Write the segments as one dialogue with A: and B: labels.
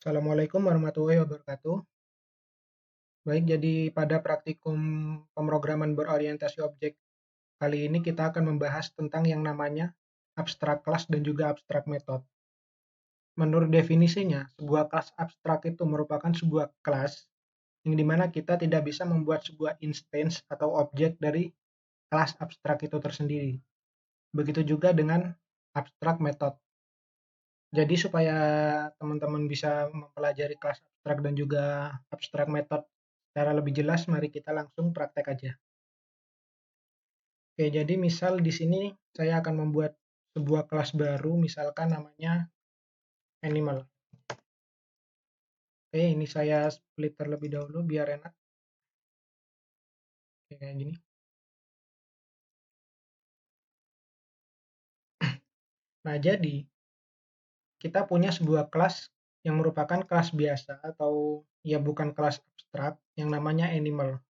A: Assalamualaikum warahmatullahi wabarakatuh. Baik, jadi pada praktikum pemrograman berorientasi objek kali ini kita akan membahas tentang yang namanya abstrak kelas dan juga abstrak metode. Menurut definisinya, sebuah kelas abstrak itu merupakan sebuah kelas yang dimana kita tidak bisa membuat sebuah instance atau objek dari kelas abstrak itu tersendiri. Begitu juga dengan abstrak metode. Jadi supaya teman-teman bisa mempelajari kelas abstrak dan juga abstrak metode secara lebih jelas, mari kita langsung praktek aja. Oke, jadi misal di sini saya akan membuat sebuah kelas baru, misalkan namanya animal. Oke, ini saya split terlebih dahulu biar enak. Oke, kayak gini. Nah, jadi kita punya sebuah kelas yang merupakan kelas biasa atau ya bukan kelas abstrak yang namanya animal.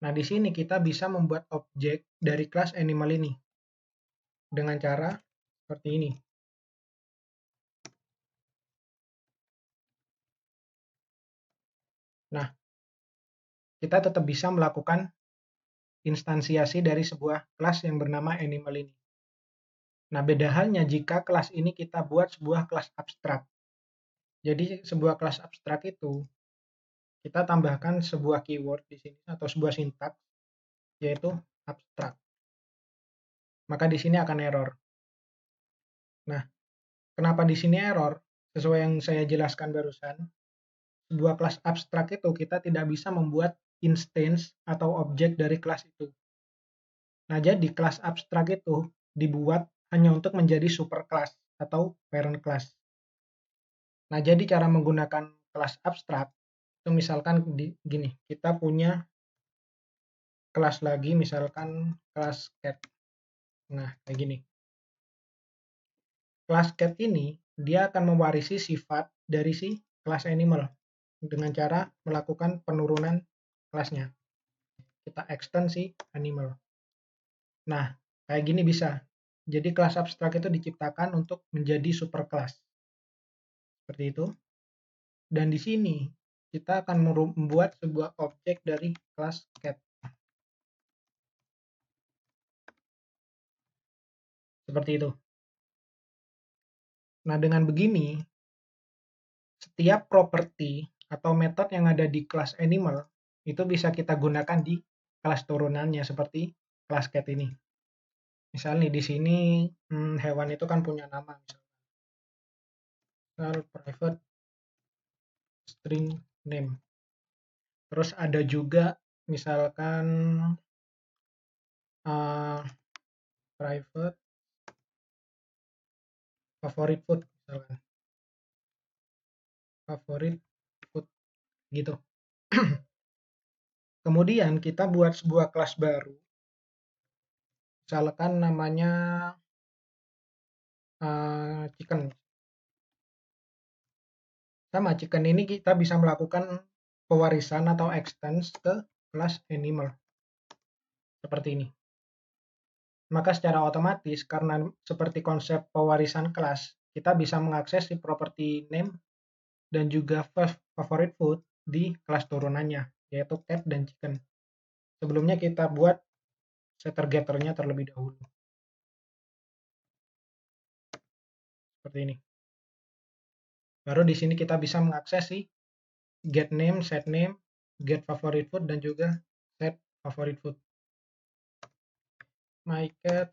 A: Nah, di sini kita bisa membuat objek dari kelas animal ini dengan cara seperti ini. Nah, kita tetap bisa melakukan instansiasi dari sebuah kelas yang bernama animal ini. Nah, beda halnya jika kelas ini kita buat sebuah kelas abstrak. Jadi, sebuah kelas abstrak itu kita tambahkan sebuah keyword di sini atau sebuah sintaks yaitu abstrak. Maka di sini akan error. Nah, kenapa di sini error? Sesuai yang saya jelaskan barusan, sebuah kelas abstrak itu kita tidak bisa membuat instance atau objek dari kelas itu. Nah, jadi kelas abstrak itu dibuat hanya untuk menjadi superclass atau parent class. Nah, jadi cara menggunakan kelas abstrak itu misalkan gini, kita punya kelas lagi misalkan kelas cat. Nah, kayak gini. Kelas cat ini dia akan mewarisi sifat dari si kelas animal dengan cara melakukan penurunan kelasnya. Kita extend si animal. Nah, kayak gini bisa. Jadi kelas abstrak itu diciptakan untuk menjadi superclass. Seperti itu. Dan di sini kita akan membuat sebuah objek dari kelas cat. Seperti itu. Nah, dengan begini, setiap properti atau metode yang ada di kelas animal itu bisa kita gunakan di kelas turunannya seperti kelas cat ini. Misalnya di sini hewan itu kan punya nama, misal private string name. Terus ada juga misalkan private favorite food misalkan. Favorit food gitu. Kemudian kita buat sebuah kelas baru. Misalkan namanya chicken. Sama chicken ini kita bisa melakukan pewarisan atau extend ke kelas animal. Seperti ini. Maka secara otomatis karena seperti konsep pewarisan kelas, kita bisa mengakses si property name dan juga favorite food di kelas turunannya, yaitu cat dan chicken. Sebelumnya kita buat setter getternya terlebih dahulu. Seperti ini. Baru di sini kita bisa mengakses si get name, set name, get favorite food, dan juga set favorite food. My cat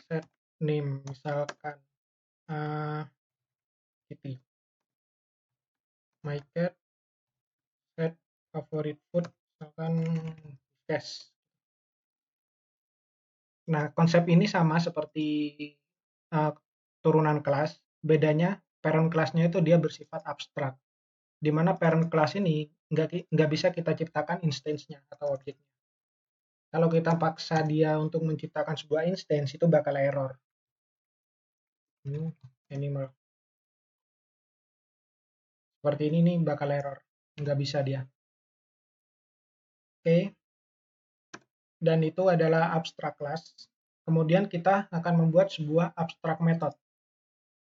A: set name misalkan Kitty. My cat set favorite food misalkan cash. Nah, konsep ini sama seperti turunan kelas, bedanya parent kelasnya itu dia bersifat abstrak, di mana parent kelas ini nggak bisa kita ciptakan instance-nya atau objeknya. Kalau kita paksa dia untuk menciptakan sebuah instance, itu bakal error. Animal. Seperti ini nih bakal error. Nggak bisa dia. Oke. Dan itu adalah abstrak class. Kemudian kita akan membuat sebuah abstrak method.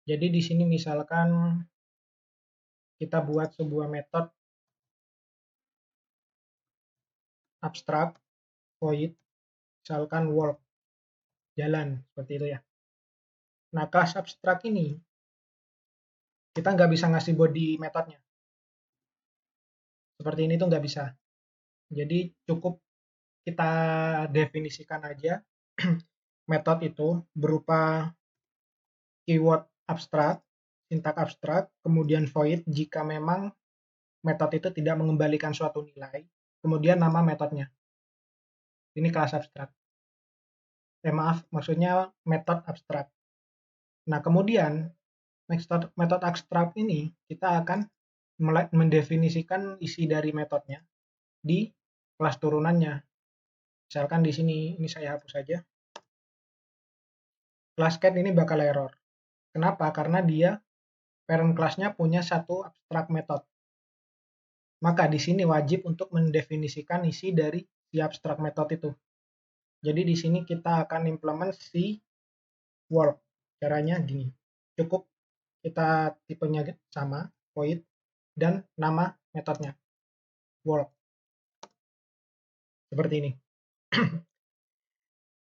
A: Jadi di sini misalkan kita buat sebuah metode abstrak void, misalkan walk, jalan, seperti itu ya. Nah, kelas abstrak ini kita nggak bisa ngasih body metodenya. Seperti ini tuh nggak bisa. Jadi cukup kita definisikan aja metode itu berupa keyword abstrak, sintak abstrak, kemudian void jika memang metode itu tidak mengembalikan suatu nilai, kemudian nama metodenya. Ini kelas abstrak. Maksudnya metode abstrak. Nah, kemudian metode abstrak ini kita akan mendefinisikan isi dari metodenya di kelas turunannya. Misalkan di sini, ini saya hapus saja. Kelas cat ini bakal error. Kenapa? Karena dia parent kelasnya punya satu abstrak method. Maka di sini wajib untuk mendefinisikan isi dari si abstrak method itu. Jadi di sini kita akan implement si work. Caranya gini. Cukup kita tipenya sama, void, dan nama metodenya, work. Seperti ini.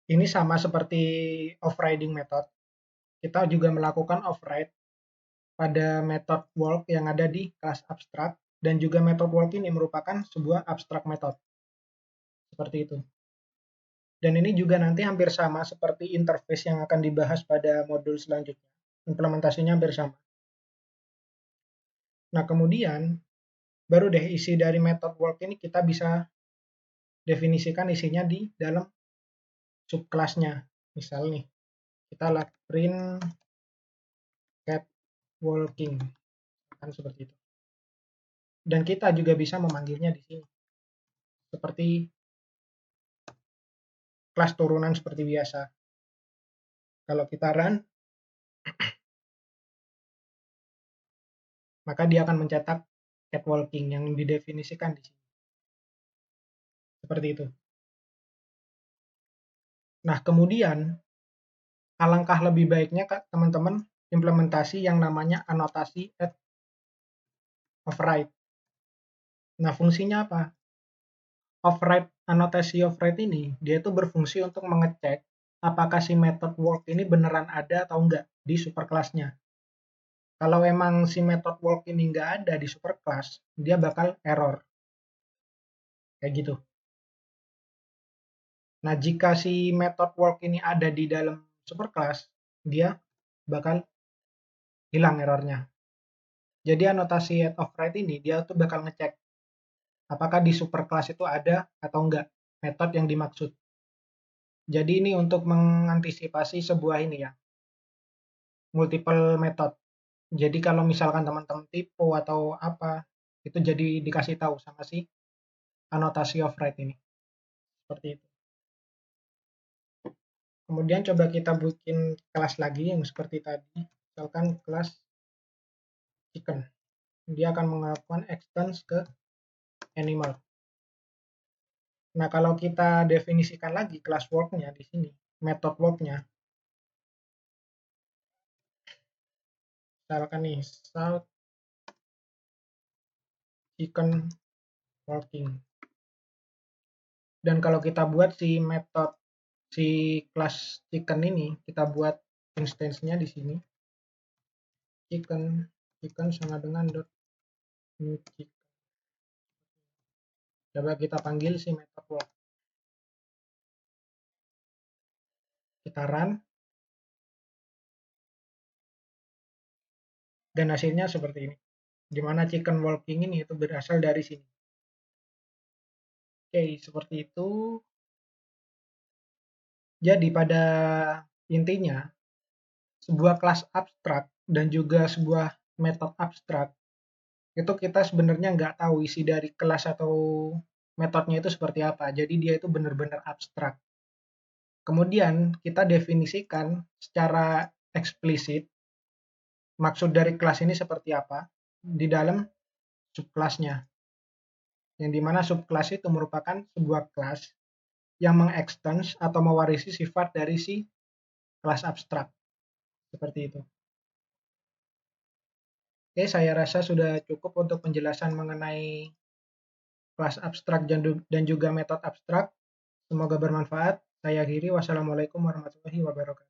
A: Ini sama seperti overriding method. Kita juga melakukan override pada method walk yang ada di kelas abstrak, dan juga method walk ini merupakan sebuah abstrak method. Seperti itu. Dan ini juga nanti hampir sama seperti interface yang akan dibahas pada modul selanjutnya. Implementasinya hampir sama. Nah, kemudian baru deh isi dari method walk ini kita bisa definisikan isinya di dalam subkelasnya. Misal nih, kita print cat walking, kan seperti itu. Dan kita juga bisa memanggilnya di sini seperti kelas turunan seperti biasa. Kalau kita run, maka dia akan mencetak cat walking yang didefinisikan di sini. Seperti itu. Nah, kemudian alangkah lebih baiknya teman-teman implementasi yang namanya anotasi at override. Nah, fungsinya apa? Anotasi override ini dia itu berfungsi untuk mengecek apakah si method walk ini beneran ada atau enggak di superclass-nya. Kalau emang si method walk ini enggak ada di superclass, dia bakal error. Kayak gitu. Nah, jika si method walk ini ada di dalam superclass, dia bakal hilang errornya. Jadi anotasi at override ini dia tuh bakal ngecek apakah di superclass itu ada atau enggak metode yang dimaksud. Jadi ini untuk mengantisipasi sebuah ini ya, multiple method. Jadi kalau misalkan teman-teman tipe atau apa, itu jadi dikasih tahu sama si anotasi override ini. Seperti itu. Kemudian coba kita bikin kelas lagi yang seperti tadi. Misalkan kelas chicken. Dia akan melakukan extends ke animal. Nah, kalau kita definisikan lagi kelas work-nya di sini, method work-nya, misalkan nih, start chicken working. Dan kalau kita buat si method si kelas chicken ini, kita buat instance-nya di sini. Chicken sama dengan new chicken. Coba kita panggil si method work. Kita run. Dan hasilnya seperti ini. Di mana chicken walking ini itu berasal dari sini. Oke, seperti itu. Jadi pada intinya, sebuah kelas abstrak dan juga sebuah metode abstrak, itu kita sebenarnya nggak tahu isi dari kelas atau metodenya itu seperti apa. Jadi dia itu benar-benar abstrak. Kemudian kita definisikan secara eksplisit maksud dari kelas ini seperti apa di dalam subkelasnya. Yang dimana subkelas itu merupakan sebuah kelas yang mengextend atau mewarisi sifat dari si kelas abstrak. Seperti itu. Oke, saya rasa sudah cukup untuk penjelasan mengenai kelas abstrak dan juga metode abstrak. Semoga bermanfaat. Saya akhiri. Wassalamualaikum warahmatullahi wabarakatuh.